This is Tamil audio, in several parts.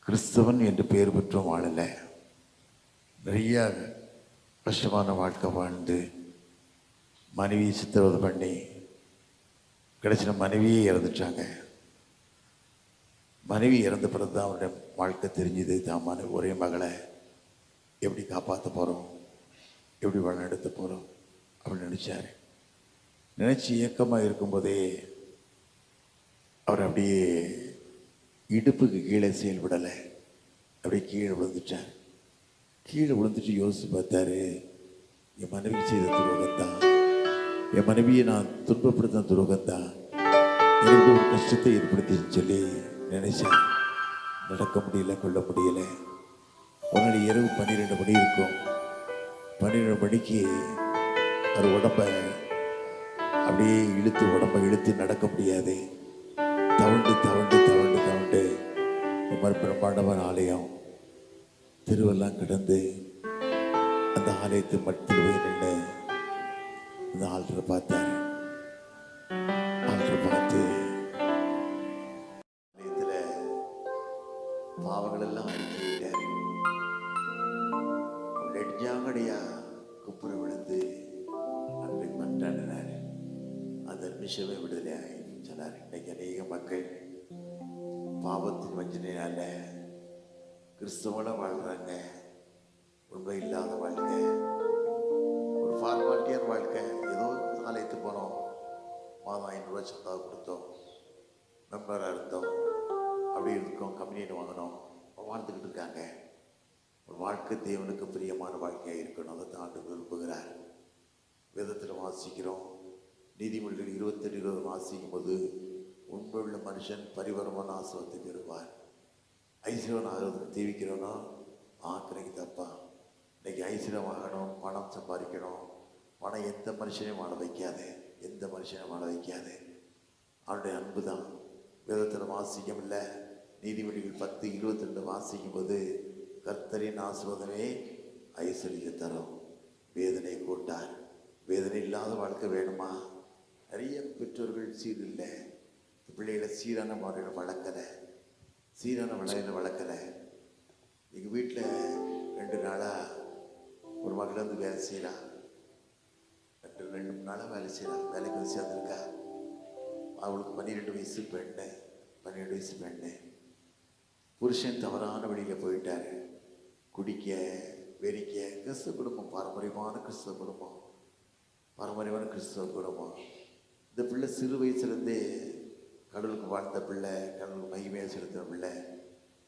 கிறிஸ்தவன் என்று பெயர் பெற்றும் வாழல. நிறைய கஷ்டமான வாழ்க்கை வாழ்ந்து மனைவி சித்திரவதை பண்ணி கிடைச்சின மனைவியே இறந்துட்டாங்க. மனைவி இறந்த பிறகு தான் அவருடைய வாழ்க்கை தெரிஞ்சுது. தான் ஒரே மகளை எப்படி காப்பாற்ற போகிறோம், எப்படி வழிநடத்த போகிறோம் அப்படின்னு நினச்சார். நினச்சி இயக்கமாக இருக்கும்போதே அவர் அப்படியே இடுப்புக்கு கீழே செயல்படலை, அப்படியே கீழே விழுந்துட்டார். கீழே விழுந்துட்டு யோசித்து பார்த்தாரு, என் மனைவி செய்த துரோகம்தான், என் மனைவியை நான் துன்பப்படுத்த துரோகம்தான் எனக்கு ஒரு கஷ்டத்தை ஏற்படுத்தின்னு சொல்லி நினைச்சார். நடக்க முடியல, கொள்ள முடியல. ஒரு நாள் இரவு 12 மணி இருக்கும். 12 மணிக்கு ஒரு உடம்பை அப்படியே உடம்பை இழுத்து நடக்க முடியாது. தவண்டு தவண்டு தவண்டு தவண்டு இந்த மாதிரி பிரம்மாண்டமான ஆலயம் திருவெல்லாம் கிடந்து அந்த ஆலயத்தை மட்டில் போய் நின்று அந்த ஆல்டரை பார்த்தாரு. ஆல்டரை பார்த்து ஆலயத்தில் பாவங்கள் எல்லாம் அழிக்கிட்டார். நெஞ்சாங்கடியா குப்புற விழுந்து அன்றைக்கு மன்றாடினார். அந்த நிமிஷமே விடுதலை ஆகி சொன்னார். இன்னைக்கு அநேக மக்கள் பாவத்தின் வஞ்சனையால கிறிஸ்தவங்கள வாழ்றாங்க. உண்மை இல்லாத வாழ்க்கை, ஒரு ஃபார்மாலிட்டியான வாழ்க்கை. ஏதோ ஆலயத்துக்கு போனோம், மாதம் 500 ரூபா சந்தாவை கொடுத்தோம், மெம்பராக இருந்தோம், அப்படி இருக்கோம், கம்யூனியன் வாங்கினோம், வாழ்ந்துக்கிட்டு இருக்காங்க. ஒரு வாழ்க்கை தேவனுக்கு பிரியமான வாழ்க்கையாக இருக்கணும். அதை தான் ஆண்டு விரும்புகிறார். வேதத்தில் வாசிக்கிறோம், நீதிமொழிகள் 28:20 வாசிக்கும் போது உண்மையுள்ள மனுஷன் பரிவரமான ஆசீர்வாதத்தை பெறுவார். ஐஸ்வர்யன் ஆகிறதுக்கு தீவிக்கிறோன்னா ஆக்கிரைக்கு தப்பா. இன்னைக்கு ஐஸ்வர்யம் ஆகணும், பணம் சம்பாதிக்கணும். பணம் எந்த மனுஷனையும் வாழ வைக்காது, எந்த மனுஷனையும் வாழ வைக்காது. அவனுடைய அன்பு தான். வேதத்தில் வாசிக்கம் இல்லை. நீதிமொழிகள் 10:22 வாசிக்கும் போது கர்த்தரின் ஆசீர்வாதமே ஐஸ்வர்யத்தை தரும், வேதனை கூட்டார். வேதனை இல்லாத வாழ்க்கை வேணுமா? நிறைய பெற்றோர்கள் சீரில்லை, பிள்ளைகளை சீரான முறையில் வளர்க்கலை, சீரான வளையல் வளர்க்கலை. எங்கள் வீட்டில் 2 நாளாக ஒரு மகள் வந்து வேலை செய்கிறா. 2 நாளாக வேலை செய்கிறா. வேலைக்கு வந்து சேர்ந்துருக்கா. அவளுக்கு 12 வயசு பெண்ணு, 12 வயசு பெண்ணு. புருஷன் தவறான வழியில் போயிட்டார். குடிக்க, வெறிக்க. கிறிஸ்தவ குடும்பம், பாரம்பரியமான கிறிஸ்தவ குடும்பம், பாரம்பரியமான கிறிஸ்தவ குடும்பம். இந்த பிள்ளை சிறு வயசுலேருந்தே கடவுளுக்கு வாழ்ந்த பிள்ளை, கடவுளுக்கு மகிமையாக செலுத்தின பிள்ளை,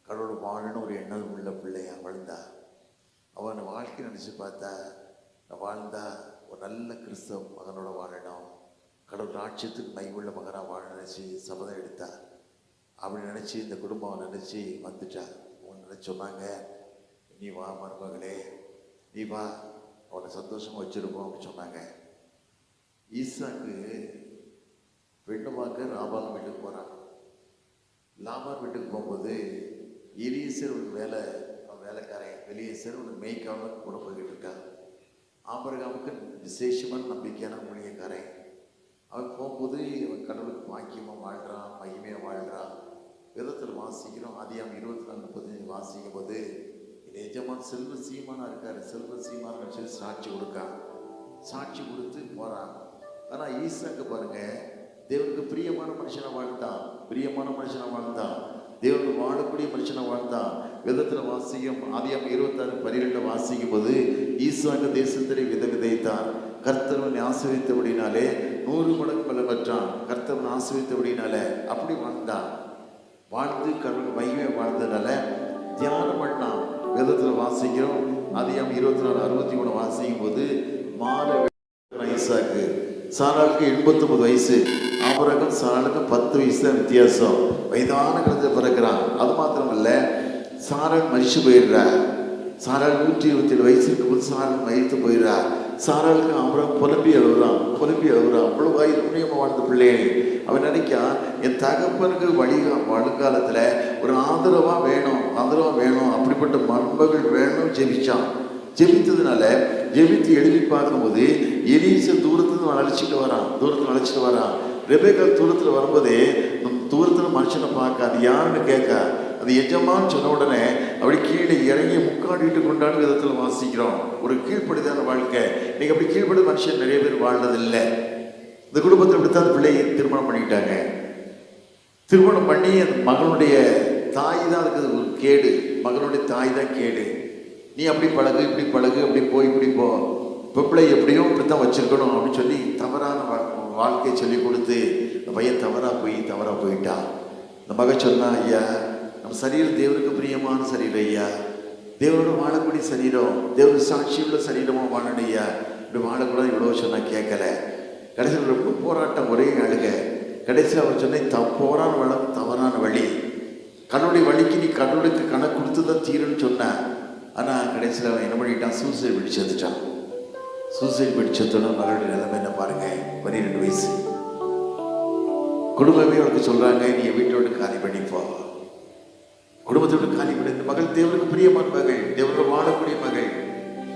கடவுள் வாழணும் ஒரு எண்ணம் உள்ள பிள்ளையா வளர்ந்தா. அவன் வாழ்க்கை நினச்சி பார்த்தா, நான் வாழ்ந்தா ஒரு நல்ல கிறிஸ்தவ மகனோட வாழணும், கடவுள் ராட்சியத்துக்கு மகிமுள்ள மகனாக வாழ நினச்சி சபதம் எடுத்தா. அப்படி நினச்சி இந்த குடும்பம் நினச்சி வந்துட்டா. அவங்க நினச்சி சொன்னாங்க, நீ வா மருமகளே, நீ வா, அவனை சந்தோஷமாக வச்சுருப்போம் அப்படின்னு சொன்னாங்க. ஈசாக்கு பெண்ணு பார்க்க லாபான் வீட்டுக்கு போகிறான். லாபான் வீட்டுக்கு போகும்போது எலியேசர் ஒரு வேலைக்காரன் எலியேசர் ஒரு மேய்க்காமல் கூட போய்கிட்டு இருக்கான். ஆபிரகாமுக்கு விசேஷமான நம்பிக்கையான ஊழியக்காரன். அவன் போகும்போது அவன் கடவுளுக்கு பாக்கியமாக வாழ்கிறான், மகிமையாக வாழ்கிறான். வேதத்தில் வாசிக்கிறோம். ஆதியாகமம் 24:35 வாசிக்கும் போது எஜமான் செல்வ சீமானாக இருக்கார். செல்வ சீமான் சொல்லி சாட்சி கொடுக்கான். சாட்சி கொடுத்து போகிறான். ஆனால் ஈசாக்கு பாருங்க, தேவனுக்கு பிரியமான மனுஷனை வாழ்ந்தான், பிரியமான மனுஷனை வாழ்ந்தான், தேவனுக்கு வாழக்கூடிய மனுஷனை வாழ்ந்தான். வேதத்தில் வாசிக்கும் ஆதியாகமம் 26:12 வாசிக்கும் போது ஈசாக்கு தேசத்திலே விதைத்தான். கர்த்தரவனை ஆசீர்வதித்தபடினாலே 100 மடங்கு பலன் பெற்றான். கர்த்தரவனை ஆசீர்வதித்தபடினாலே அப்படி வாழ்ந்தான். வாழ்ந்து கடவுள் மகிமையை வாழ்ந்ததுனால தியானம் பண்ணான். வேதத்தில் வாசிக்கிறோம். ஆதியாகமம் 24:63 வாசிக்கும் போது மாலை ஈசாக்கு. சாராளுக்கு 89 வயசு. ஆபிரகாம் சாராளுக்கு 10 வயசு தான் வித்தியாசம். வயதான காலத்தில் பிறக்கிறான். அது மாத்திரம் இல்லை, சாராள் மரிச்சு போயிடுறா. சாராள் 127 வயசு இருக்கும்போது சாராள் மரித்து போயிடுறா. சாராளுக்கு ஆபிரகாம் புலம்பி அழுகுறான். அவ்வளோ புண்ணியமாக வாழ்ந்த பிள்ளைகள். அவன் நினைக்கா, என் தகப்பனுக்கு வருங்காலத்தில் ஒரு ஆதரவாக வேணும் அப்படிப்பட்ட மருமகள் வேணும் ஜெபிச்சான். ஜெபித்ததுனால ஜெபித்து எழுதி பார்க்கும்போது எலியேசர் தூரத்துலேருந்து அழைச்சிட்டு வரான். ரெபேக்கா தூரத்தில் வரும்போதே தூரத்தில் மனுஷனை பார்க்க, அது யாருன்னு கேட்க, அது எஜமான்னு சொன்ன உடனே அப்படி கீழே இறங்கி முக்காடிட்டு கொண்டாடும் விதத்தில் வாசிக்கிறோம். ஒரு கீழ்ப்படிதான வாழ்க்கை. இன்னைக்கு அப்படி கீழ்ப்படி மனுஷன் நிறைய பேர் வாழ்றதில்லை. இந்த குடும்பத்தில் இப்படித்தான் அந்த பிள்ளையை திருமணம் பண்ணிக்கிட்டாங்க. திருமணம் பண்ணி அந்த மகனுடைய தாய் தான் இருக்குது ஒரு கேடு. மகனுடைய தாய் தான் கேடு. நீ அப்படி பழகு, இப்படி பழகு, அப்படி போய் இப்படி போ, பொம்பளை எப்படியும் இப்படித்தான் வச்சிருக்கணும் அப்படின்னு சொல்லி தவறான வாழ்க்கையை சொல்லி கொடுத்து இந்த பையன் தவறாக போயிட்டான். இந்த மகன் சொன்னா, ஐயா நம்ம சரீரம் தேவனுக்கு பிரியமான சரீரம் ஐயா, தேவனோட வாழக்கூடிய சரீரம், தேவனுடைய சாட்சியுள்ள சரீரமாக வாழணும் ஐயா, இப்படி வாழக்கூடாது இவ்வளோ சொன்னா கேட்கல. கடைசியில் ரொம்ப போராட்டம், ஒரே அழுக. கடைசியில் அவர் சொன்னேன், போரான வளம் தவறான வழி, கடவுளுடைய வழிக்கு நீ கடவுளுக்கு கணக்கு கொடுத்து தான் தீருன்னு சொன்னேன். ஆனால் கடைசியில் அவன் என்ன பண்ணிட்டான், சூசைட் பிடிச்சு வந்துட்டான். சூசைட் பிடிச்சதோட மகளுடைய நிலைமை என்ன பாருங்க, 12 வயசு. குடும்பமே அவளுக்கு சொல்றாங்க, நீ வீட்டோடு காலி பண்ணிப்போ, குடும்பத்தோடு காலி பண்ணி. இந்த மகள் தேவனுக்கு பிரியமான மகள், தேவனோட வாழக்கூடிய மகள்,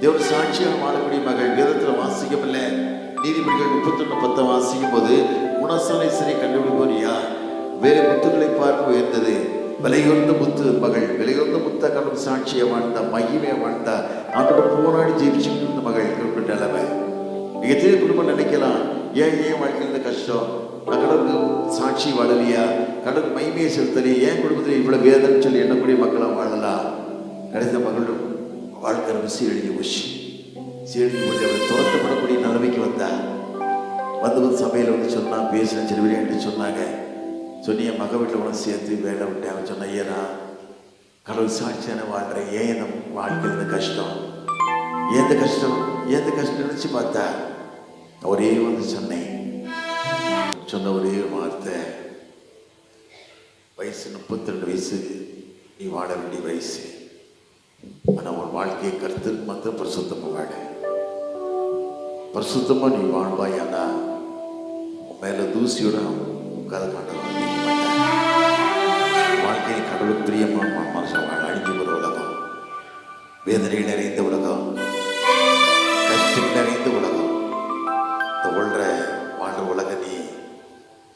தேவன் சாட்சியாக வாழக்கூடிய மகள். வேதத்தில் வாசிக்கவில்லை. நீதிபதிகள் 31:10 வாசிக்கும் போது, குணசாலை சரி கண்டுபிடிப்போரியா, வேறு முத்துக்களை பார்க்க உயர்ந்தது விலையுறந்த முத்து மகள், விலையுறந்த முத்த கடவுள் சாட்சியை வாழ்ந்தா, மகிமையை வாழ்ந்தா, அவனோட போராடி ஜெயிச்சுட்டு இருந்த மகள். குறிப்பிட்ட நிலைமை. நீங்க தேவை குடும்பம் நினைக்கலாம், ஏன் வாழ்க்கையில் இருந்த கஷ்டம், நான் கடவுளுக்கு சாட்சி வாழலையா, கடவுள் மகிமையை செலுத்தலையே, ஏன் குடும்பத்தில் இவ்வளவு வேதனை சொல்லி எண்ணக்கூடிய மக்களாக வாழலாம். கிடைத்த மகளோட வாழ்க்கை ரொம்ப சீரழிஞ்சு போச்சு. சீரழிஞ்சு போச்சு. அவளை துரத்தப்படக்கூடிய நிலைமைக்கு வந்தா. வந்து சபையில் வந்து சொன்னா, பேசின சிறு என்று சொன்னாங்க. சொன்னி என் மக வீட்டில் உனக்கு சேர்த்து வேலை விட்டேன். அவன் சொன்ன, ஏன்னா கடவுள் சாட்சியான வாழ்கிறேன், ஏன் நம் வாழ்க்கையில் இந்த கஷ்டம், ஏந்த கஷ்டம் நினச்சி பார்த்தா ஒரே வந்து சொன்ன ஒரே வார்த்தை, வயசு 32 வயசு, நீ வாழ வேண்டிய வயசு, ஆனால் உன் வாழ்க்கையை கருத்துக்கு மாத்திரம் பரிசுத்தமாக வாழ, பரிசுத்தமாக நீ வாழ்வாயானா உன் மேலே தூசியோட உட்காத மாட்டேன். வாழ்க்கையை கடவுளுக்கு பிரியமான மனுஷன் வாழ. அழிஞ்சு போகிற உலகம், வேதனை நிறைந்த உலகம், கஷ்டம் நிறைந்த உலகம், இந்த வாழ்ற உலக நீ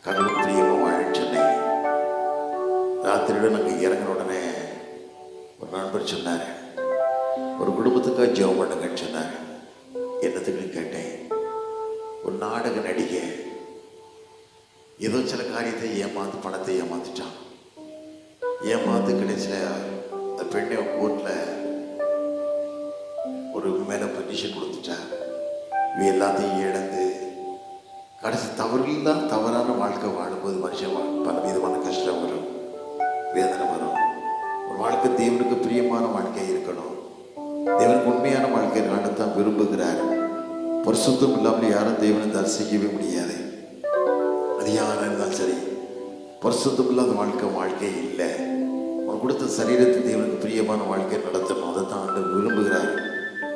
கடவுளுக்கு பிரியமாக வாழன்னு சொன்னேன். ராத்திரியோட நாங்கள் இறங்கின உடனே ஒரு நண்பர் சொன்னார், ஒரு குடும்பத்துக்காக ஜெபம் பண்ணுங்கன்னு சொன்னார். என்னத்துக்குன்னு கேட்டேன். ஒரு நாடக நடிகை ஏதோ சில காரியத்தை பணத்தை ஏமாத்திட்டான். ஏமாத்து கடைசியில் அந்த பெண்ணை கோர்ட்டில் ஒரு மேலே பெர்மிஷன் கொடுத்துட்டா. இவ எல்லாத்தையும் இழந்து கடைசி தவறுலாம் தவறான வாழ்க்கை வாழும்போது மனுஷன் பல விதமான கஷ்டம் வரும், வேதனை வரும். ஒரு வாழ்க்கை தேவனுக்கு பிரியமான வாழ்க்கையாக இருக்கணும். தேவனுக்கு உண்மையான வாழ்க்கை வாழத்தான் விரும்புகிறார். பரிசுத்தம் இல்லாமல் யாரும் தேவனை தரிசிக்கவே முடியாது. அது யாராக இருந்தாலும் சரி, பரிசுத்தம் இல்லாத வாழ்க்கை இல்லை. அவன் கொடுத்த சரீரத்தை தேவனுக்கு பிரியமான வாழ்க்கையை நடத்தணும். அதை தான் ஆண்டு விரும்புகிறார்.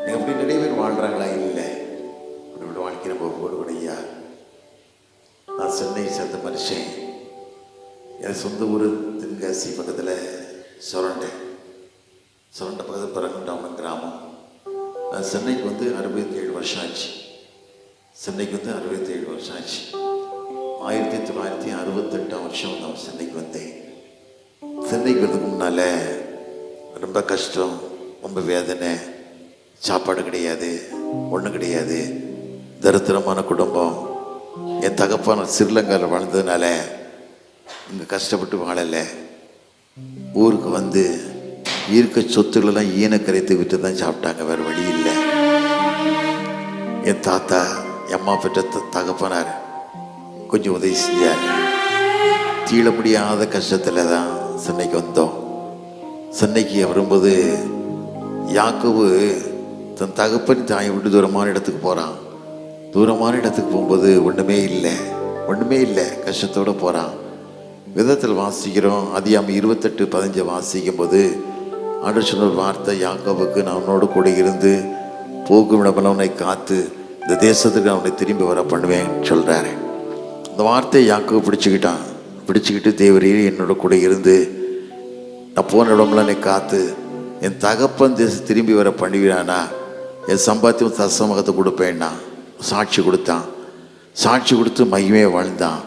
நீங்கள் அப்படி நிறைய பேர் வாழ்கிறாங்களா? இல்லை. அவனோட வாழ்க்கை நம்ம போடுவடையா. நான் சென்னை சேர்ந்த மனுஷன். என் சொந்த ஊர் தென்காசி பக்கத்தில் சுரண்டை பக்கத்தில் பரங்குண்டாமன் கிராமம். நான் சென்னைக்கு வந்து 67 வருஷம் ஆச்சு. 1968 வருஷம் நான் சென்னைக்கு வந்தேன். சென்னைக்கு வரதுக்கு முன்னால் ரொம்ப கஷ்டம், ரொம்ப வேதனை, சாப்பாடு கிடையாது, ஒன்றும் கிடையாது, தரித்திரமான குடும்பம். என் தகப்பான ஸ்ரீலங்காவில் வாழ்ந்ததுனால இங்கே கஷ்டப்பட்டு வாழலை. ஊருக்கு வந்து இருக்க சொத்துக்களெல்லாம் ஈனக்கரைத்து விட்டு தான் சாப்பிட்டாங்க, வேறு வழி இல்லை. என் தாத்தா அம்மா பெற்ற தகப்பனார் கொஞ்சம் உதவி செஞ்சார். தீள முடியாத கஷ்டத்தில் தான் சென்னைக்கு வந்தோம். சென்னைக்கு வரும்போது யாக்கோபு தன் தகப்பன் தாயை விட்டு தூரமான இடத்துக்கு போகிறான். தூரமான இடத்துக்கு போகும்போது ஒன்றுமே இல்லை, கஷ்டத்தோடு போகிறான். விதத்தில் வாசிக்கிறோம். அதிகாரம் 28:15 வாசிக்கும் போது ஆண்டவர் சொன்ன வார்த்தை, யாக்கோபுக்கு நான் உன்னோடு கூட இருந்து போகும் இடமெல்லாம் உன்னை காத்து இந்த தேசத்துக்கு அவனை திரும்பி வர பண்ணுவேன் சொல்கிறாரு. அந்த வார்த்தையை யாக்கோபு பிடிச்சிக்கிட்டு தேவரே என்னோட கூட இருந்து நான் போன இடமெல்லாம் என்னை காத்து என் தகப்பன் தேசம் திரும்பி வர பண்ணுவினானா என் சம்பாத்தியம் தசமகத்தை கொடுப்பேன்னா சாட்சி கொடுத்து மகிமையை வாழ்ந்தான்.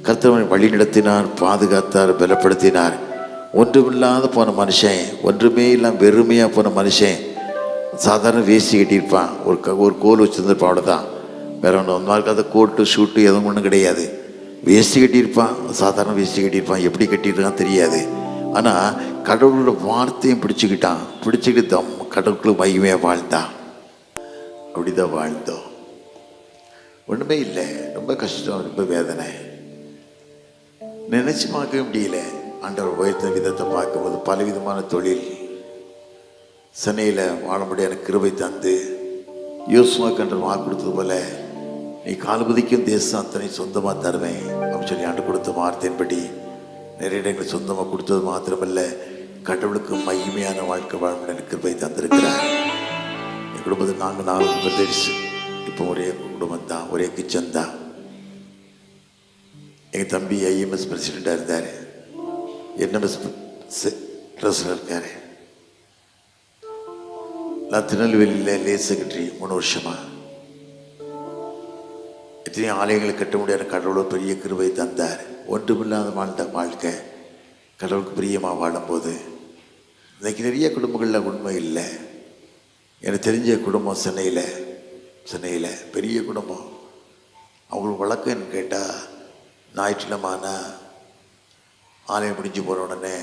கர்த்தர் வழி நடத்தினார், பாதுகாத்தார், பலப்படுத்தினார். ஒன்றுமில்லாத போன மனுஷன், ஒன்றுமே இல்லாமல் வெறுமையாக போன மனுஷன் சாதாரண வேஷ்டி கட்டியிருப்பான், ஒரு கோல் வச்சுருந்துருப்பான், அவ்வளோதான். வேற ஒன்று ஒன்றாருக்கு அதை கோட்டு ஷூட்டு எதுவும் ஒன்றும் கிடையாது. வேஷ்டி கட்டியிருப்பான், சாதாரண வேஷ்டி கட்டியிருப்பான், எப்படி கட்டியிருக்கான்னு தெரியாது. ஆனால் கடவுளோட வார்த்தையும் பிடிச்சிக்கிட்டு கடவுளுக்கு மகிமையாக வாழ்ந்தான். அப்படிதான் வாழ்ந்தோம். ஒன்றுமே இல்லை, ரொம்ப கஷ்டம், ரொம்ப வேதனை, நினைச்சு பார்க்கவே முடியல. ஆண்டவர் உயர்த்த விதத்தை பார்க்கும்போது பலவிதமான தொழில் சென்னையில் வாழ முடியாத கிருபை தந்து யோசுவா கன்ற வாக்கு கொடுத்தது போல நீ கால்பதிக்கும் தேசம் அத்தனை சொந்தமாக தருவேன் அப்படின்னு சொல்லி ஆண்டு கொடுத்த வார்த்தையின்படி நிறைய இடங்கள் சொந்தமாக கொடுத்தது மாத்திரமல்ல, கடவுளுக்கு மகிமையான வாழ்க்கை வாழ கிருபை தந்திருக்கிறார். என் குடும்பத்தில் நாங்கள் 4 பிரதேஷ், இப்போ ஒரே குடும்பம் தான், ஒரே கிச்சன் தான். எங்கள் தம்பி ஐஎம்எஸ் பிரசிடெண்ட்டாக இருந்தார், என்எம்எஸ் ட்ரெஸ்ஸில் இருக்கார். நான் திருநெல்வேலியில் லே செக்ரட்டரி 3 வருஷமாக. எத்தனையோ ஆலயங்களை கட்ட முடியாத கடவுளோட பெரிய கிருபை தந்தார். ஒன்றுமில்லாத வாழ்ந்த வாழ்க்கை கடவுளுக்கு பிரியமாக வாழும்போது இன்றைக்கி நிறைய குடும்பங்களில் உண்மை இல்லை. எனக்கு தெரிஞ்ச குடும்பம் சென்னையில் பெரிய குடும்பம். அவங்களுக்கு வழக்கம் என்ன கேட்டால், ஞாயிற்றுக்கிழமை ஆலயம் முடிஞ்சு போன உடனே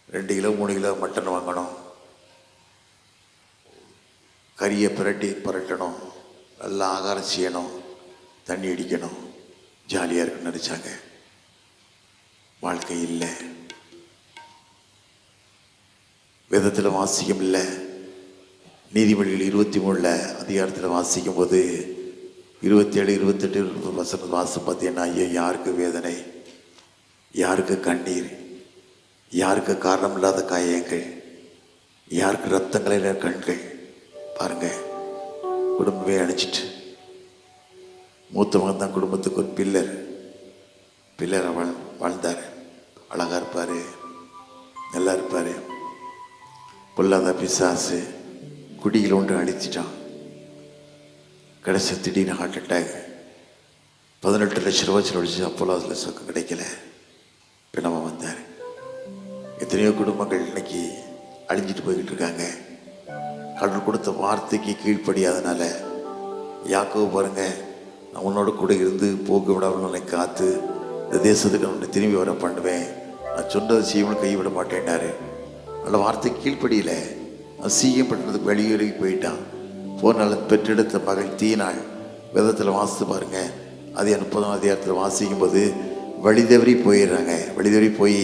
2 கிலோ 3 கிலோ மட்டன் வாங்கணும், கறியை புரட்டணும், நல்லா ஆகாரம் செய்யணும், தண்ணி அடிக்கணும், ஜாலியாக இருக்குன்னு நினச்சாங்க. வாழ்க்கை இல்லை. வேதத்தில் வாசிக்கும் இல்லை. நீதிமொழிகள் 23 அதிகாரத்தில் வாசிக்கும் போது 27, 28, 20 வாசம் பார்த்தீங்கன்னா, ஐயோ யாருக்கு வேதனை, யாருக்கு கண்ணீர், யாருக்கு காரணம் இல்லாத காயங்கள், யாருக்கு ரத்தங்களில் கண்கள். பாருங்க, குடும்பமே அழிச்சிட்டு. மூத்த மகன் தான் குடும்பத்துக்கு ஒரு பில்லர் வாழ்ந்தார். அழகாக இருப்பார், நல்லா இருப்பார். பொல்லாத பிசாசு குடியில் ஒன்று அழிச்சிட்டான். கடைசி திடீர்னு ஹார்ட் அட்டாக். 18 லட்சம் ரூபா செலவழிச்சு அப்போலாஸில் சொக்கம் கிடைக்கல. பிணமாக வந்தார். எத்தனையோ குடும்பங்கள் இன்னைக்கு அழிஞ்சிட்டு போய்கிட்டு இருக்காங்க. கடவுள் கொடுத்த வார்த்தைக்கு கீழ்ப்படியாதனால. யாக்கோபு பாருங்க, நான் உன்னோட கூட இருந்து போக்கு விடாமல் உன்னை காத்து இந்த தேசத்துக்கு நான் உன்னை திரும்பி வர பண்ணுவேன், நான் சொன்னதை செய்யணும் கைவிட மாட்டேன்னாரு. நல்ல வார்த்தை கீழ்ப்படியில சீயம் பண்ணுறதுக்கு வெளியேறி போயிட்டான். போனால பெற்றெடுத்த மகள் தீனாள். வேதத்தில் வாசித்து பாருங்க, அது 30ஆம் அதிகாரத்தில் வாசிக்கும் போது வழிதவறி போயிடுறாங்க. வழிதவறி போய்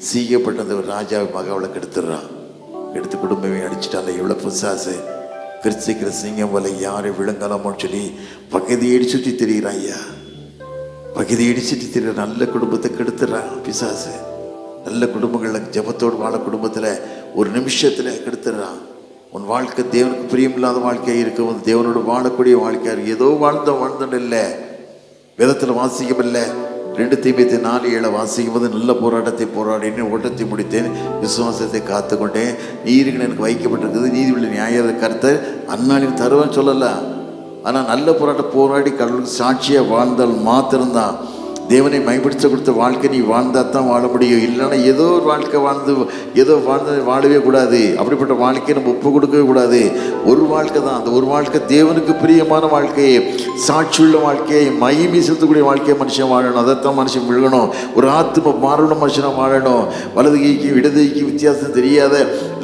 சீக்கப்பட்ட அந்த ஒரு ராஜாவை மகளை கெடுத்துடுறான். எடுத்து குடும்பமே அடிச்சுட்டாங்க. எவ்வளோ பிசாசு கிறிஸ்திக்கிற சிங்கம் போல யாரை விழுங்கலாமோன்னு சொல்லி பகுதியடி சுற்றி திரிகிறான். ஐயா, பகுதியடி சுற்றி திரிகிற நல்ல குடும்பத்தை கெடுத்துடுறான் பிசாசு. நல்ல குடும்பங்களில் ஜபத்தோடு வாழ குடும்பத்தில் ஒரு நிமிஷத்தில் கெடுத்துடுறான். உன் வாழ்க்கை தேவனுக்கு பிரியமில்லாத வாழ்க்கையாக இருக்கும்போது தேவனோடு வாழக்கூடிய வாழ்க்கையாக ஏதோ வாழ்ந்தோன்னு இல்லை. வேதத்தில் வாசிக்கவில்லை. 2 தீமோத்தேயு 4:7 வாசிக்கும் போது, நல்ல போராட்டத்தை போராடினேன், ஓட்டத்தை முடித்தேன், விசுவாசத்தை காத்துக்கொண்டேன், நீருக்கு எனக்கு வைக்கப்பட்டிருக்குது, நீதியுள்ள நியாய கர்த்தர் அந்நாளில் தருவேன்னு சொல்லலாம். ஆனால் நல்ல போராட்டம் போராடி கடவுளுக்கு சாட்சியாக வாழ்ந்தால் மாத்திரம்தான் தேவனை மைப்படுத்த கொடுத்த வாழ்க்கை நீ வாழ்ந்தால் தான் வாழ முடியும். இல்லைன்னா ஏதோ ஒரு வாழ்க்கை வாழவே கூடாது. அப்படிப்பட்ட வாழ்க்கையை நம்ம ஒப்பு கொடுக்கவே கூடாது. ஒரு வாழ்க்கை தான், அந்த ஒரு வாழ்க்கை தேவனுக்கு பிரியமான வாழ்க்கையை, சாட்சியுள்ள வாழ்க்கையை, மகிமை செலுத்தக்கூடிய வாழ்க்கையை மனுஷன் வாழணும். அதைத்தான் மனுஷன் விழுகணும். ஒரு ஆத்ம மாறணும் மனுஷனாக வாழணும். வலது கைக்கு இடது கைக்கு வித்தியாசம் தெரியாத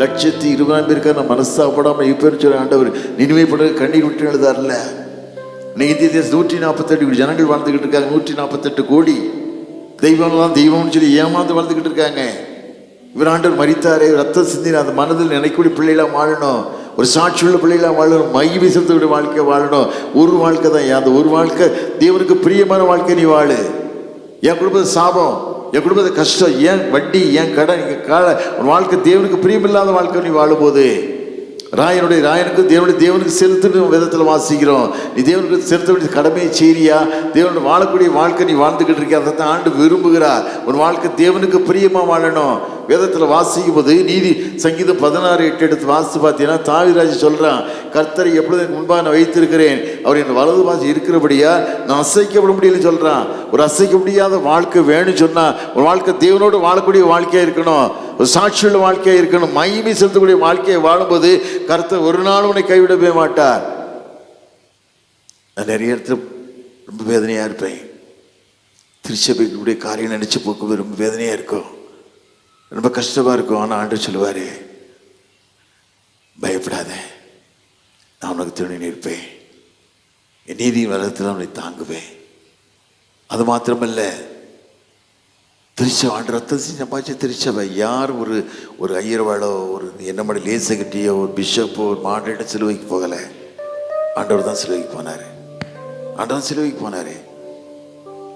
120,000 பேருக்காக நான் மனசாப்படாமல் இப்பேன்னு சொல்லி ஆண்டவர் நினைவுபட கண்ணீர் விட்டு எழுதார்ல. இன்னைக்கு 148 கோடி ஜனங்கள் வாழ்ந்துக்கிட்டு இருக்காங்க. 148 கோடி தெய்வம்லாம் தெய்வம்னு சொல்லி ஏமாந்து வாழ்ந்துக்கிட்டு இருக்காங்க. இவர் ஆண்டவர் மரித்தாரே, ரத்தம் சிந்தின அந்த மனதில் நினைக்கக்கூடிய பிள்ளைகளாக வாழணும். ஒரு சாட்சியுள்ள பிள்ளைகளாக வாழணும். மகிமை செலுத்தக்கூடிய வாழ்க்கை வாழணும். ஒரு வாழ்க்கை தான். அந்த ஒரு வாழ்க்கை தேவனுக்கு பிரியமான வாழ்க்கை நீ வாழு. என் குடும்பத்தை சாபம், என் குடும்பத்தை கஷ்டம், ஏன் வட்டி, ஏன் கடன், உன் வாழ்க்கை தேவனுக்கு பிரியமில்லாத வாழ்க்கை நீ வாழும்போது ராயனுக்கு தேவனுக்கு செலுத்துன்னு விதத்தில் வாசிக்கிறோம். நீ தேவனுக்கு செலுத்த வேண்டிய கடமையை செய்றியா? தேவனுடைய வாழக்கூடிய வாழ்க்கை நீ வாழ்ந்துக்கிட்டு இருக்கியா? அதை தான் ஆண்டு விரும்புகிறார். ஒரு வாழ்க்கை தேவனுக்கு பிரியமா வாழணும். வேதத்தில் வாசிக்கும் போது நீதி சங்கீதம் 16:8 எடுத்து வாசித்து பார்த்தீங்கன்னா தாவீது சொல்றான், கர்த்தரை எப்பொழுது எனக்கு முன்பாக நான் வைத்திருக்கிறேன், அவர் என் வலது பாசி இருக்கிறபடியா நான் அசைக்கப்பட முடியல சொல்றான். ஒரு அசைக்க முடியாத வாழ்க்கை வேணும்னு சொன்னா ஒரு வாழ்க்கை தேவனோடு வாழக்கூடிய வாழ்க்கையா இருக்கணும். ஒரு சாட்சியுள்ள வாழ்க்கையா இருக்கணும். மகிமை செலுத்தக்கூடிய வாழ்க்கையை வாழும்போது கர்த்தர் ஒரு நாள் உன்னை கைவிடவே மாட்டார். நான் நிறைய இடத்துல ரொம்ப வேதனையா இருப்பேன். திருச்சபைக்குடைய காரியம் நினைச்சு போக்கும்போது ரொம்ப வேதனையா இருக்கும், ரொம்ப கஷ்டமா இருக்கும். ஆனால் ஆண்டவர் சொல்லுவாரு, பயப்படாத, நான் உனக்கு துணை நிற்பேன், என் நீதியின் வலத்தில் உன்னை தாங்குவேன். அது மாத்திரமல்ல, திருச்சபை ரத்தத்தை சம்பாதிச்ச திருச்சபை யார் ஒரு ஐயர்வாளோ ஒரு என்ன மாதிரி லேசகட்டியோ ஒரு பிஷப்போ ஒரு மாடலிட்ட சிலுவைக்கு போகலை. ஆண்டவர் தான் சிலுவைக்கு போனார். ஆண்டவர் சிலுவைக்கு போனார்.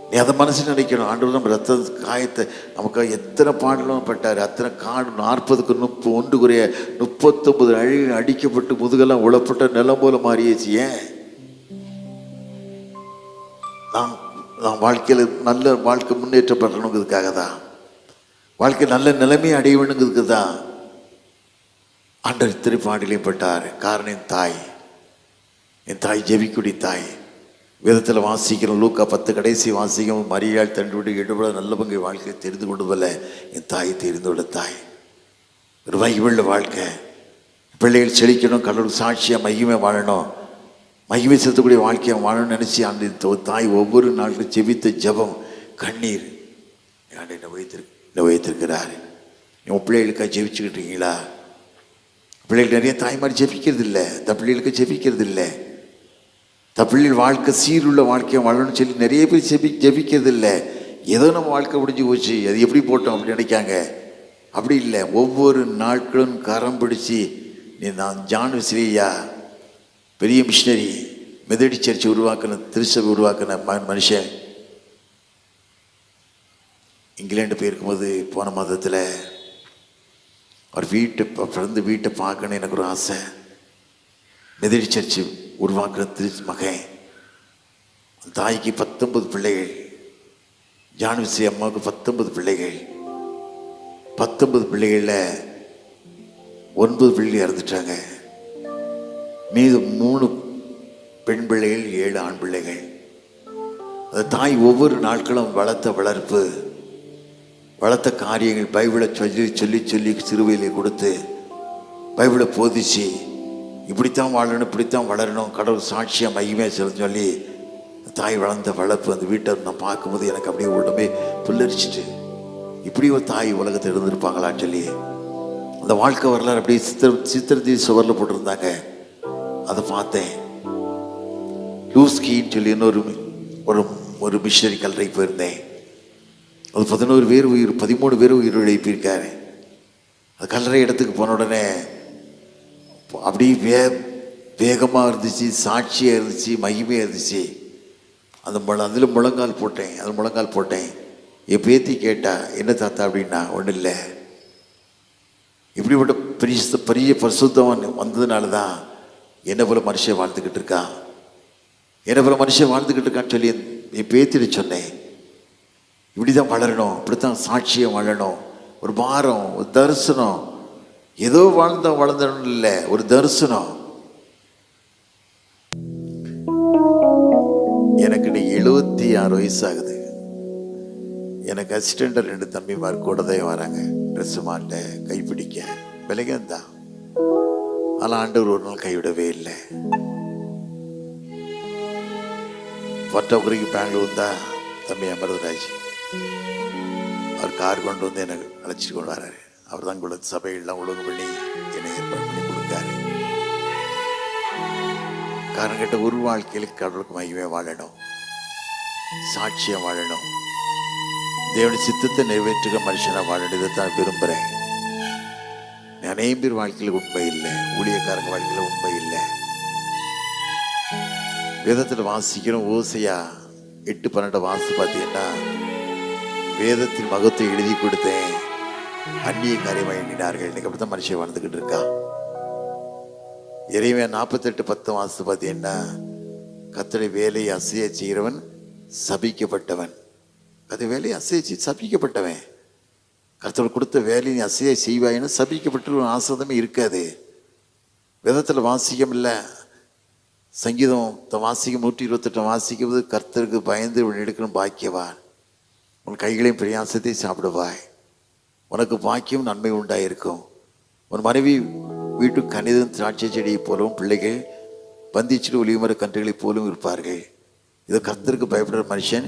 நீ அதை மனசு நினைக்கணும். ஆண்டவர் நம்ம ரத்த காயத்தை நமக்கு எத்தனை பாடலும் பட்டார். அத்தனை காடு 40க்கு 1 குறைய 39 அடிக்கப்பட்டு முதுகெல்லாம் உழப்பட்ட நிலம் போல மாறியாச்சு. ஏன்? நான் வாழ்க்கையில் நல்ல வாழ்க்கை முன்னேற்றப்படணுங்கிறதுக்காக தான், வாழ்க்கை நல்ல நிலைமையை அடைய வேணுங்கிறதுக்கு தான் ஆண்டவர் இத்தனை பாடலையும் பட்டார். காரணம் என் தாய் ஜெபிக்குடி தாய். வேதத்தில் வாசிக்கிறோம், லூக்கா 10 கடைசி வாசிக்கும், மரியாள் தண்டுவிட்டு எடுபட நல்ல பங்கை வாழ்க்கையை தெரிந்து கொண்டதில்ல என் தாய் தெரிந்தோட தாய். ஒரு மகிழ்வுள்ள வாழ்க்கை, பிள்ளைகள் செழிக்கணும், கடவுள் சாட்சியாக மகிமை வாழணும், மகிமை செலுத்தக்கூடிய வாழ்க்கையை வாழணும்னு நினச்சி அந்த தாய் ஒவ்வொரு நாளுக்கும் ஜெபித்த ஜெபம் கண்ணீர் என்ன வைத்திருக்கிறார். உன் பிள்ளைகளுக்காக ஜெபிச்சுக்கிட்டு இருக்கீங்களா? பிள்ளைகள் நிறைய தாய்மாரி ஜெபிக்கிறது இல்லை, தன் பிள்ளைகளுக்கு ஜெபிக்கிறது இல்லை. பிள்ளைகள் வாழ்க்கை சீருள்ள வாழ்க்கையை வாழணும்னு சொல்லி நிறைய பேர் ஜெபிக்கிறது இல்லை. ஏதோ நம்ம வாழ்க்கை முடிஞ்சு போச்சு, அது எப்படி போட்டோம் அப்படின்னு நினைக்காங்க. அப்படி இல்லை, ஒவ்வொரு நாட்களும் கரம் பிடிச்சி நான் ஜான் வெஸ்லியா பெரிய மிஷினரி மெதடி சர்ச்சை உருவாக்கின திருச்சபை உருவாக்கின மனுஷன் இங்கிலாந்து போயிருக்கும்போது போன மாதத்தில் அவர் வீட்டை பார்க்கணும் எனக்கு ஒரு ஆசை. மெதடி சர்ச்சு உருவாக்குற மகன். தாய்க்கு 19 பிள்ளைகள், ஜான்விசி அம்மாவுக்கு 19 பிள்ளைகள். 19 பிள்ளைகளில் 9 பிள்ளைகள் இறந்துட்டாங்க. மீது 3 பெண் பிள்ளைகள், 7 ஆண் பிள்ளைகள். அந்த தாய் ஒவ்வொரு நாட்களும் வளர்த்த காரியங்கள் பைபிளை சொல்லி சிறுவையிலே கொடுத்து பைபிளை போதிச்சு இப்படித்தான் வாழணும், இப்படித்தான் வளரணும், கடவுள் சாட்சியாக மகிமையாக சொல்லி தாய் வளர்ந்த வளர்ப்பு அந்த வீட்டை நான் பார்க்கும்போது எனக்கு அப்படியே உடம்பே புல்லரிச்சிட்டு, இப்படி ஒரு தாய் உலகத்தை இருந்திருப்பாங்களான்னு சொல்லி அந்த வாழ்க்கை வரலாறு அப்படியே சித்திரத்தி சுவரில் போட்டிருந்தாங்க. அதை பார்த்தேன். லூஸ்கின்னு சொல்லி ஒரு மிஷனரி கல்லறைக்கு போயிருந்தேன். அது 13 பேர் உயிர் இழப்பியிருக்காரு. அது கல்லறை இடத்துக்கு போன உடனே அப்படியே வேகமாக இருந்துச்சு, சாட்சியாக இருந்துச்சு, மகிமையாக இருந்துச்சு. அதில் முழங்கால் போட்டேன். என் பேத்தி கேட்டா, என்ன தாத்தா அப்படின்னா, ஒன்றும் இல்லை, இப்படிப்பட்ட பெரிய பரிசுத்தவன் வந்ததுனால தான் என்ன போல மனுஷன் வாழ்ந்துக்கிட்டு இருக்கான்னு சொல்லி என் பேத்திட்டு சொன்னேன். இப்படி தான் வளரணும், இப்படித்தான் சாட்சியம் வாழணும். ஒரு பாரம், ஒரு தரிசனம், ஏதோ வளர்ந்தணும் இல்லை, ஒரு தரிசனம். எனக்கு இன்னைக்கு 76 வயசு ஆகுது. எனக்கு அசிஸ்டண்ட்டாக 2 தம்பிமார் கூட தான் வராங்க, ட்ரெஸ்ஸு மாட்ட, கைப்பிடிக்க, விலகம் தான். ஆனால் ஆண்டவர் ஒரு நாள் கைவிடவே இல்லை. பட்டோக்குறைக்கு பெங்களூர் தான் தம்பி அமர்தராஜ், அவர் கார் கொண்டு வந்து எனக்கு அழைச்சிட்டு கொண்டு வராரு. அவர் தான் கூட சபையெல்லாம் ஒழுங்கு பண்ணி என்னை ஏற்பாடு பண்ணி கொடுத்தாரு. காரணம் கேட்ட ஒரு வாழ்க்கையில் கடவுளுக்கு மகிமையாக வாழணும், சாட்சியாக வாழணும், தேவனுடைய சித்தத்தை நிறைவேற்றுக மனுஷனாக வாழணும். இதை தான் விரும்புகிறேன். நிறைய பேர் வாழ்க்கையில் உண்மை இல்லை, ஊழியக்காரங்க வாழ்க்கையில் உண்மை இல்லை. வேதத்தில் வாசிக்கிறோம். ஓசையா 8:12 வாசித்து பார்த்தீங்கன்னா, வேதத்தின் மகத்தை எழுதி கொடுத்தேன், அந்நிய காரியமாக எண்ணினார்கள். இன்னைக்கு அப்படி தான் மனுஷன் வாழ்ந்துக்கிட்டு இருக்கா. எரேமியா 48:10 வாசித்து பார்த்தீங்கன்னா, கர்த்தருடைய வேலையை அசைய செய்கிறவன் சபிக்கப்பட்டவன். அது வேலையை அசைய சபிக்கப்பட்டவன். கர்த்தர் கொடுத்த வேலையை நீ அசைய செய்வாயின்னு சபிக்கப்பட்டு ஒரு ஆசிரதமே இருக்காது. வேதத்தில் வாசிக்கம் இல்லை. சங்கீதம் வாசிக்கும் 128 வாசிக்கும்போது, கர்த்தருக்கு பயந்து எடுக்கணும் பாக்கியவான், உன் கைகளையும் பிரயாசத்தை சாப்பிடுவாய், உனக்கு பாக்கியம் நன்மை உண்டாயிருக்கும், உன் மனைவி வீட்டுக்கு கணிதம் திராட்சை செடியை போலவும் பிள்ளைகள் பந்திச்சிட்டு ஒளிமர கன்றுகளைப் போலும் இருப்பார்கள். இதை கர்த்தருக்கு பயப்படுற மனுஷன்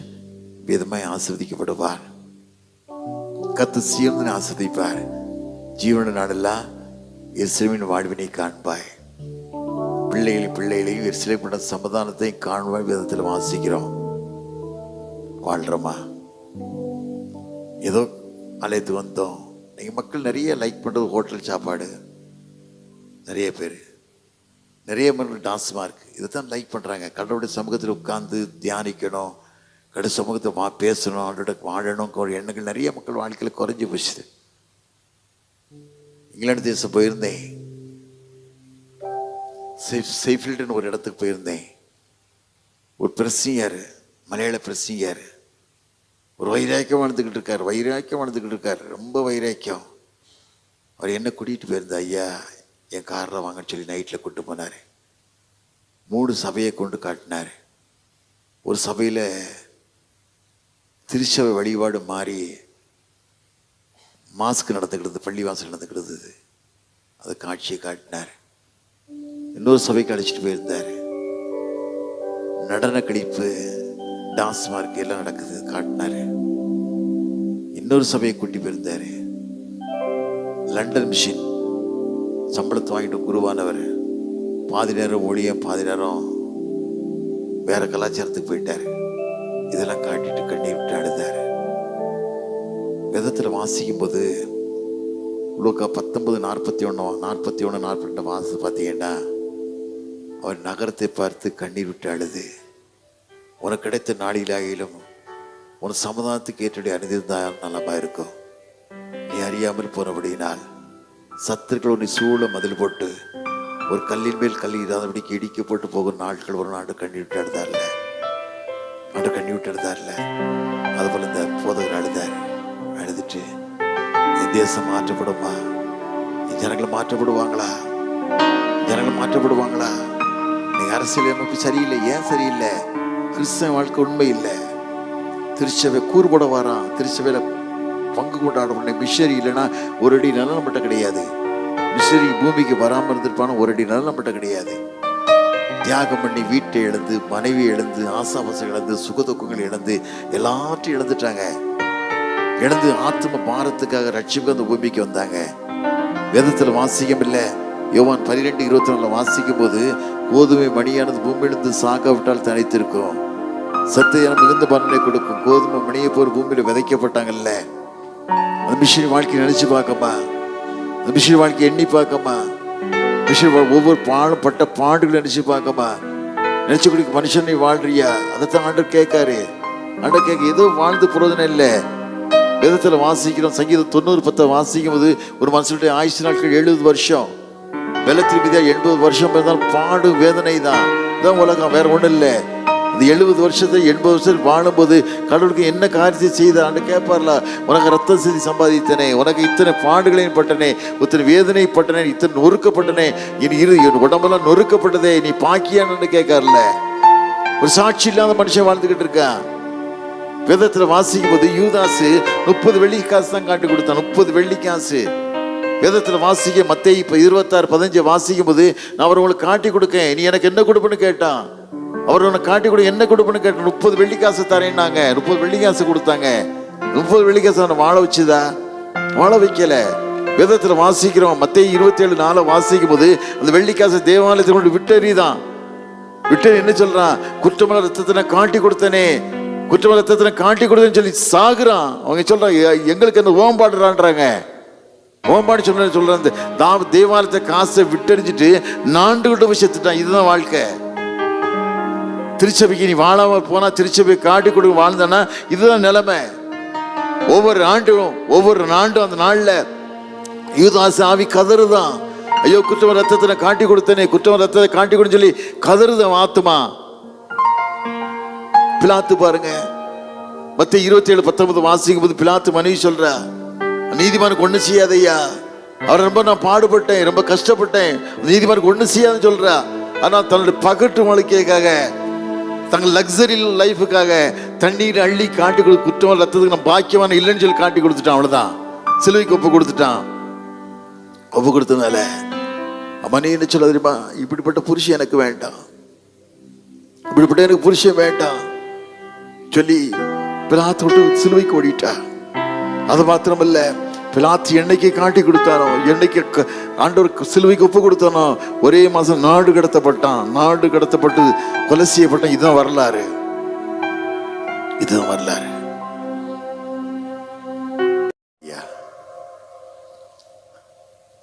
விதமாய் ஆசீர்வதிக்கப்படுவார். கர்த்தர் சீர்ந்து ஆசீர்வதிப்பார். ஜீவன நாடெல்லாம் எருசலேமின் வாழ்வினை காண்பாய். பிள்ளைகளையும் எருசலேமின் சமாதானத்தை காண்பாய். விதத்தில் வாசிக்கிறோம். வாழ்றோமா? ஏதோ ஆலயத்துக்கு வந்தோம். நீங்கள் மக்கள் நிறைய லைக் பண்ணுறது ஹோட்டல் சாப்பாடு. நிறைய பேர் டான்ஸ் மார்க் இதை தான் லைக் பண்ணுறாங்க. கடவுளுடைய சமூகத்தில் உட்கார்ந்து தியானிக்கணும், கடவுள் சமூகத்தை பேசணும், அவரோட வாழணும் எண்ணங்கள் நிறைய மக்கள் வாழ்க்கையில் குறைஞ்சி போச்சுது. இங்கிலாந்து தேசம் போயிருந்தேன். சேஃபீல்டுன்னு ஒரு இடத்துக்கு போயிருந்தேன். ஒரு பிரசிங்கர், மலையாள பிரசிங்கர், ஒரு வைராக்கியம் வாழ்ந்துக்கிட்டு இருக்கார். ரொம்ப வைராக்கியம். அவர் என்ன கூட்டிகிட்டு போயிருந்தா, ஐயா என் காரில் வாங்கன்னு சொல்லி நைட்டில் கூட்டு போனார். 3 சபையை கொண்டு காட்டினார். ஒரு சபையில் திருச்சபை வழிபாடு மாறி மாஸ்க் நடந்துக்கிடுது, பள்ளிவாசல் நடந்துக்கிடுது. அது காட்சியை காட்டினார். இன்னொரு சபைக்கு அழைச்சிட்டு போயிருந்தார். நடன கழிப்பு, டான்ஸ் மார்க் எல்லாம் நடக்குது காட்டினார். இன்னொரு சபையை கூட்டி போயிருந்தார். லண்டன் மிஷின் சம்பளத்தை வாங்கிட்டு குருவானவர் பாதி நேரம் ஒளியும் பாதி நேரம் வேற கலாச்சாரத்துக்கு போயிட்டார். இதெல்லாம் காட்டிட்டு கண்ணீர் விட்டு அழுதார். வேதத்தில் வாசிக்கும் போது லூக்கா 19:41-42 வாசி பார்த்தீங்கன்னா, அவர் நகரத்தை பார்த்து கண்ணீர் விட்டு அழுது, உனக்கு கிடைத்த நாளிலாகிலும் உன் சமுதாயத்துக்கு ஏற்றடைய அணிந்திருந்தால் நலமா இருக்கும். நீ அறியாமல் போனபடியினால் சத்துருக்கள் உன்னை சூழ மதில் போட்டு ஒரு கல்லின் மேல் கல் இராதபடிக்கு இடிக்கப்பட்டு போகும் நாட்கள் ஒரு நாடு கண்ணி விட்டு அழுதார்ல. அதுபோல இந்த போதகர் அழுதுட்டு, என் தேசம் மாற்றப்படுமா? என் ஜனங்களை மாற்றப்படுவாங்களா? நீங்க அரசியல் அமைப்பு சரியில்லை. ஏன் சரியில்லை? கிறிஸ்தவ வாழ்க்கை உண்மை இல்லை. திருச்சபை கூறுபட வாரான். திருச்சபையில பங்கு கொண்டாட மிஷரி இல்லைன்னா ஒரு அடி நிலம் நம்மகிட்ட கிடையாது. மிஷரி பூமிக்கு வராமல் இருந்திருப்பான ஒரு அடி நிலம் நம்மகிட்ட கிடையாது. தியாகம் பண்ணி வீட்டை இழந்து, மனைவி இழந்து, ஆசாபாசம் இழந்து, சுகதுக்கங்கள் இழந்து, எல்லாத்தையும் இழந்துட்டாங்க. இழந்து ஆத்ம பாரத்துக்காக ரட்சிப்பு அந்த பூமிக்கு வந்தாங்க. வேதத்தில் வாசிக்கம் இல்லை. யோவான் 12:24 வாசிக்கும் போது, கோதுமை மணியானது பூமியிலிருந்து சாகாவிட்டால் தனித்திருக்கும், சத்தியம் மிகுந்த பலனை கொடுக்கும். கோதுமை மணியை போர் பூமியில விதைக்கப்பட்டாங்கல்ல. அந்த மிஷின் வாழ்க்கையை நினைச்சு பார்க்கமா, அந்த மிஷின் வாழ்க்கையை எண்ணி பார்க்கமா, மிஷின் ஒவ்வொரு பட்ட பாடுகளை நினைச்சு பார்க்கமா. நினைச்சு கொடுக்க மனுஷன் நீ வாழ்றியா? அதைத்தான் ஆண்டவர் கேட்காரு. ஆண்டவர் கேட்க ஏதோ வாழ்ந்து புரோஜனம் இல்லை. வேதத்தில் வாசிக்கிறோம். சங்கீதம் 90:10 வாசிக்கும் போது, ஒரு மனுஷனுடைய ஆயுசு நாட்கள் 70 வருஷம், வெள்ளத்தில் மீதியா 80 வருஷம் இருந்தாலும் பாடு வேதனை தான். இதான் உலகம், வேற ஒன்றும் இல்லை. இந்த 70 வருஷத்தை 80 வருஷம் வாழும்போது கடவுளுக்கு என்ன காரியத்தை செய்தான்னு கேட்பார்ல. உனக்கு ரத்தம் செய்தி சம்பாதித்தனே, உனக்கு இத்தனை பாடுகளையும் பட்டனே, இத்தனை வேதனை பட்டனே, இத்தனை நொறுக்கப்பட்டனே, என் உடம்பெல்லாம் நொறுக்கப்பட்டதே, நீ பாக்கியான்னு கேட்கார்ல. ஒரு சாட்சி இல்லாத மனுஷன் வாழ்ந்துகிட்டு இருக்கான். வேதத்துல வாசிக்கும் போது யூதாசு 30 வெள்ளிக்காசு தான் காட்டி கொடுத்தான். 30 வெள்ளிக்காசு. வேதத்துல வாசிக்க மத்தேயு 26:15 வாசிக்கும் போது, நான் அவர் உங்களுக்கு காட்டி கொடுக்கேன், நீ எனக்கு என்ன கொடுப்புன்னு கேட்டான். அவர் உனக்கு காட்டி கொடு, என்ன கொடுப்புன்னு கேட்டேன். 30 வெள்ளிக்காசு தரேன்னாங்க. 30 வெள்ளிக்காசு கொடுத்தாங்க. 30 வெள்ளிக்காசு அவனை வாழ வச்சுதா? வாழ வைக்கல. வேதத்துல வாசிக்கிறோம். மத்தேயு 27:4 வாசிக்கும் போது, அந்த வெள்ளிக்காசு தேவாலயத்தை கொண்டு விட்டெறிதான். விட்டெறி என்ன சொல்றான்? குற்றமல ரத்தத்தினை காட்டி கொடுத்தனே, குற்றமல ரத்தத்தினை காட்டி கொடுத்தேன்னு சொல்லி சாகுறான். அவங்க சொல்றாங்க, எங்களுக்கு அந்த ஓம்பாடுறான்றாங்க. ஓம்பாடு சொல்றான், தேவாலயத்தை காசை விட்டெறிஞ்சிட்டு நாண்டுகிட்ட போய் செத்துட்டான். இதுதான் வாழ்க்கை. திருச்சபைக்கு நீ வாழாம போனா, திருச்சபை காட்டி கொடுக்க வாழ்ந்தானா இதுதான் நிலைமை. ஒவ்வொரு ஆண்டும் அந்த நாள்ல யூதாசு ஆவி கதறுதான். ஐயோ குற்றம் ரத்தத்தை நான் காட்டி கொடுத்தேனே, குற்றம் ரத்தத்தை காட்டி கொடுன்னு சொல்லி கதறுது ஆத்துமா. பிலாத்து பாருங்க, மத்தேயு 27:19 வாசிக்கும் போது பிலாத்து மனைவி சொல்றா, நீதிமானுக்கு ஒண்ணு செய்யாதையா, அவர் ரொம்ப நான் பாடுபட்டேன், ரொம்ப கஷ்டப்பட்டேன், நீதிமானுக்கு ஒண்ணு செய்யாதுன்னு சொல்றா. ஆனா தன்னுடைய பகட்டு வாழ்க்கைக்காக, தங்கள் லக்ஸரி லைஃபுக்காக தண்ணீர் அள்ளி காட்டி கொடு, குற்றம் ரத்தத்துக்கு நான் பாக்கியமான இல்லைன்னு சொல்லி காட்டி கொடுத்துட்டான். அவ்வளவுதான், சிலுவைக்கு ஒப்பு கொடுத்துட்டான். ஒப்பு கொடுத்ததுனால அம்மா என்ன சொல்ல தெரியுமா, இப்படிப்பட்ட புருஷன் எனக்கு வேண்டாம், இப்படிப்பட்ட எனக்கு புருஷன் வேண்டாம் சொல்லி பிலாத்து விட்டு சிலுவைக்கு ஓடிட்டா. அது மாத்திரமல்ல, பிலாத்து என்னைக்கு காட்டி கொடுத்தானோ, என்னைக்கு ஆண்டவர் சிலுவைக்கு ஒப்பு கொடுத்தானோ, ஒரே மாசம் நாடு கடத்தப்பட்டான். நாடு கடத்தப்பட்டு கொலை செய்யப்பட்டான். இதுதான் வரலாறு, இதுதான் வரலாறு.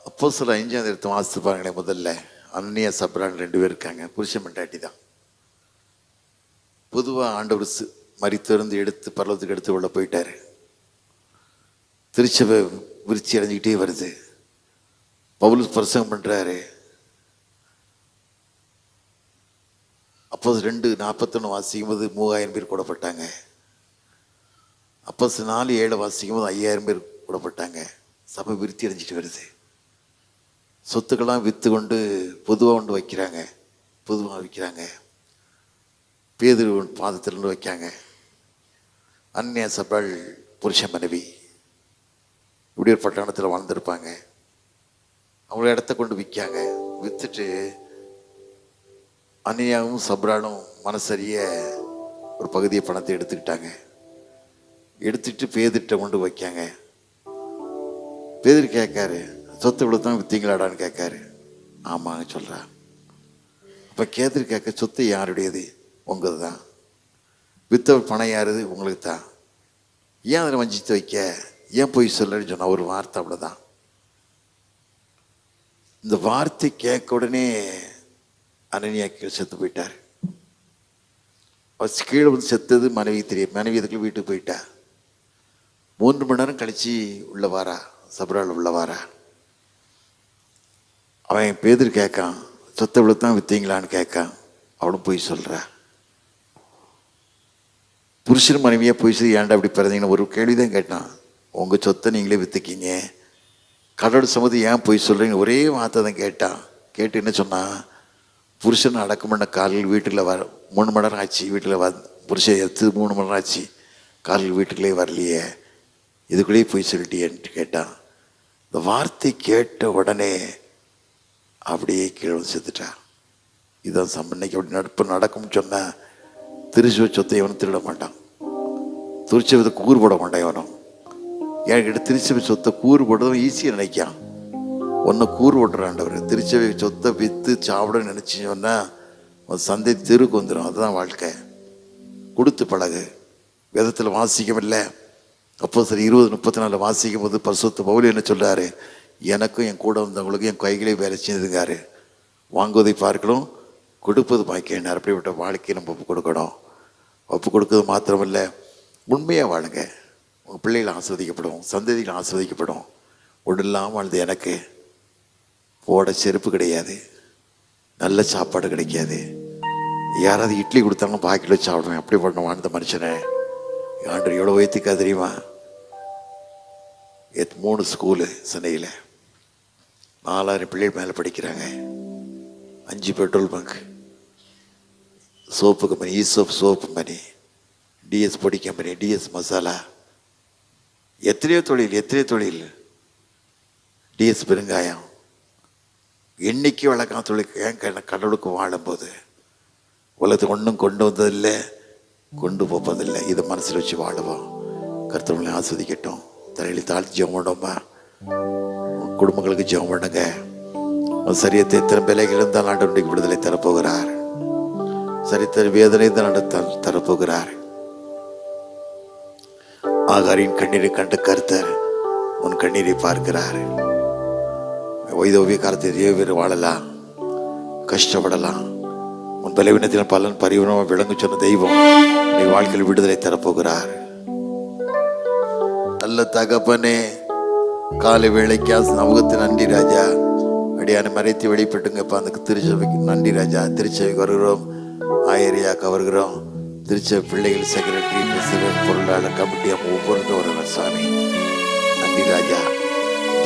அப்போஸ்தலர் 5 வாசித்து பாருங்களேன். முதல்ல அனனியா சப்ரான் 2 பேர் இருக்காங்க, புருஷன் மண்டாட்டி தான். பொதுவா ஆண்டவர் மரித்திருந்து எடுத்து பரலோகத்துக்கு எடுத்து உள்ள போயிட்டாரு. திருச்சபை விருச்சி அடைஞ்சிக்கிட்டே வருது. பவுல் பிரசங்கம் பண்றாரு. அப்போஸ் 2:41 வாசிக்கும் போது 3000 பேர் கூடப்பட்டாங்க. அப்போஸ் 4:7 வாசிக்கும் போது 5000 பேர் கூடப்பட்டாங்க. சபை விருத்தி அடைஞ்சிட்டு வருது. சொத்துக்கெல்லாம் விற்று கொண்டு பொதுவாக கொண்டு வைக்கிறாங்க, பொதுவாக விற்கிறாங்க. பேதுரு பாதத்திலிருந்து வைக்காங்க. அன்னியா சபல் புருஷன் மனைவி இப்படி ஒரு பட்டணத்தில் வாழ்ந்துருப்பாங்க. அவங்கள இடத்த கொண்டு விற்காங்க. விற்றுட்டு அன்னியாவும் சப்ராலும் மனசரிய ஒரு பகுதியை பணத்தை எடுத்துக்கிட்டாங்க. எடுத்துட்டு பேதுட்ட கொண்டு வைக்காங்க. பேதுரு கேட்காரு, சொத்து இவ்வளோ தான் விற்றீங்களாடான்னு கேட்காரு. ஆமாங்க சொல்கிறா. அப்போ கேதுரு கேட்க, சொத்து யாருடையது? உங்களது தான். வித்த பணம் யாருது? உங்களுக்கு தான். ஏன் அதில் வஞ்சித்து வைக்க, ஏன் போய் சொல்லன்னு சொன்ன ஒரு வார்த்தை, அவ்வளோதான். இந்த வார்த்தை கேட்க உடனே அனனியா கீழே செத்து போயிட்டார். அவர் கீழே வந்து செத்தது மனைவி தெரியும். மனைவி இதுக்குள்ள வீட்டுக்கு போயிட்டா. 3 மணி நேரம் கழிச்சு உள்ள வாரா, சப்ரால் உள்ள வாரா. அவன் பேதுரு கேட்கான், சொத்தை இவ்வளோ தான் விற்றீங்களான்னு கேட்கான். அவளும் போய் சொல்கிறா. புருஷன் மனைவியாக போய் சொல்லி ஏன்டா அப்படி பிறந்தீங்கன்னு ஒரு கேள்வி தான் கேட்டான். உங்கள் சொத்தை நீங்களே விற்றுக்கீங்க, கடவுள் சம்மதி ஏன் போய் சொல்கிறீங்க, ஒரே வார்த்தை தான் கேட்டான். கேட்டு என்ன சொன்னான், புருஷன் அடக்கம் பண்ண காலையில் வீட்டில் 3 மணி நேரம் ஆச்சு, வீட்டில் புருஷன் எடுத்து 3 மணி நேரம் ஆச்சு, காலையில் வீட்டுக்குள்ளே வரலையே, இதுக்குள்ளேயே போய் சொல்லிட்டியேன்ட்டு கேட்டான். இந்த வார்த்தை கேட்ட உடனே அப்படியே கீழே செத்துட்டா. இதுதான் இன்னைக்கு அப்படி நட்பு நடக்கும்னு சொன்னால், திருச்சுவ சொத்தை இவனும் திருட மாட்டான், திருச்சபத்தை கூறு போட மாட்டான் இவனும். என்கிட்ட திருச்சபை சொத்தை கூறு போடுறதும் ஈஸியாக நினைக்கான். ஒன்று கூறு போட்டுறாண்டவர். திருச்சபை சொத்தை விற்று சாப்பிட நினச்சி சொன்னால் சந்தை தெருக்கு வந்துடும். அதுதான் வாழ்க்கை. கொடுத்து பழகு. வேதத்தில் வாசிக்கவில்லை. அப்போ சரி 20:34 வாசிக்கும் போது பரிசுத்த பவுல் என்ன சொல்கிறாரு, எனக்கும் என் கூட வந்தவங்களுக்கும் என் கைகளே வேலை செஞ்சுதுங்காரு. வாங்குவதை பார்க்கணும், கொடுப்பது பாக்கினார். அப்படிப்பட்ட வாழ்க்கையை நம்ம ஒப்பு கொடுக்கணும். ஒப்பு கொடுக்கறது மாத்திரமில்ல, உண்மையாக வாழுங்க. உங்கள் பிள்ளைகள் ஆஸ்வதிக்கப்படும், சந்ததிகள் ஆஸ்வதிக்கப்படும். ஒன்றும் வாழ்ந்து எனக்கு போட செருப்பு கிடையாது, நல்ல சாப்பாடு கிடைக்காது, யாராவது இட்லி கொடுத்தாலும் பாக்கில சாப்பிடுவேன், அப்படி பண்ண வாழ்ந்த மனுஷனை ஆண்டு எவ்வளோ வயத்துக்கா தெரியுமா? 3 ஸ்கூலு சென்னையில் 4000 பிள்ளைகள் மேலே படிக்கிறாங்க. 5 பெட்ரோல் பங்க், சோப்பு கம்பெனி, ஈசோப் சோப்பு கம்பெனி, டிஎஸ் பொடி கம்பெனி, டிஎஸ் மசாலா, எத்தனையோ தொழில், டிஎஸ் பெருங்காயம், என்னைக்கு வழக்கம் தொழில். ஏன் கடவுளுக்கு வாழும்போது உலகத்துக்கு ஒன்றும் கொண்டு வந்ததில்லை, கொண்டு போப்பதில்லை. இதை மனசில் வச்சு வாழுவோம். கர்த்தர்களை ஆஸ்வதிக்கட்டும். தலையில் தாழ்த்தி ஜெபம் பண்ணுவோமா? குடும்பங்களுக்கு ஜெபம் பண்ணுங்க. சரியத்தை எத்தனை பிள்ளைகள் இருந்தால் ஆண்டவருக்கு விடுதலை தரப்போகிறார். சரித்திர வேதனை தான் தரப்போகிறார். ஆகாரின் கண்ணீரை கண்டு கர்த்தர் உன் கண்ணீரை பார்க்கிறார். வைதோவிய காலத்தில் பேர் வாழலாம், கஷ்டப்படலாம். உன் பலவீனத்தின் பலன் பரிவனமாக விளங்கு சொன்ன தெய்வம் நீ வாழ்க்கையில் விடுதலை தரப்போகிறார். நல்ல தகப்பனே, காலை வேளைக்கு நமக்கு நன்றி ராஜா. அடியான மறைத்து வெளிப்பட்டுங்கப்பா. அந்த திருச்சபைக்கு நன்றி ராஜா. திருச்சபைக்கு வருகிறோம், ஆயரியாக்கு வருகிறோம், திருச்சபை பிள்ளைகள் செக்ரட்டரி, பிரசிடென்ட், பொருளாளர், கமிட்டியாக ஒவ்வொருக்கும் வருகிறோம் சாமி. நன்றி ராஜா.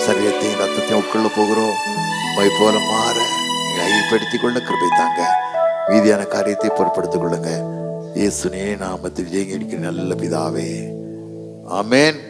சரீரத்தையும் ரத்தத்தையும் உட்கொள்ள போகிறோம். மை போல மாற எங்களை ஐயப்படுத்திக் கொள்ள கிருபை தாங்க. மீதியான காரியத்தை பொருட்படுத்திக் கொள்ளுங்க. இயேசுவே நாமத்தில் ஜெயம் எடுக்கிற நல்ல பிதாவே, ஆமென்.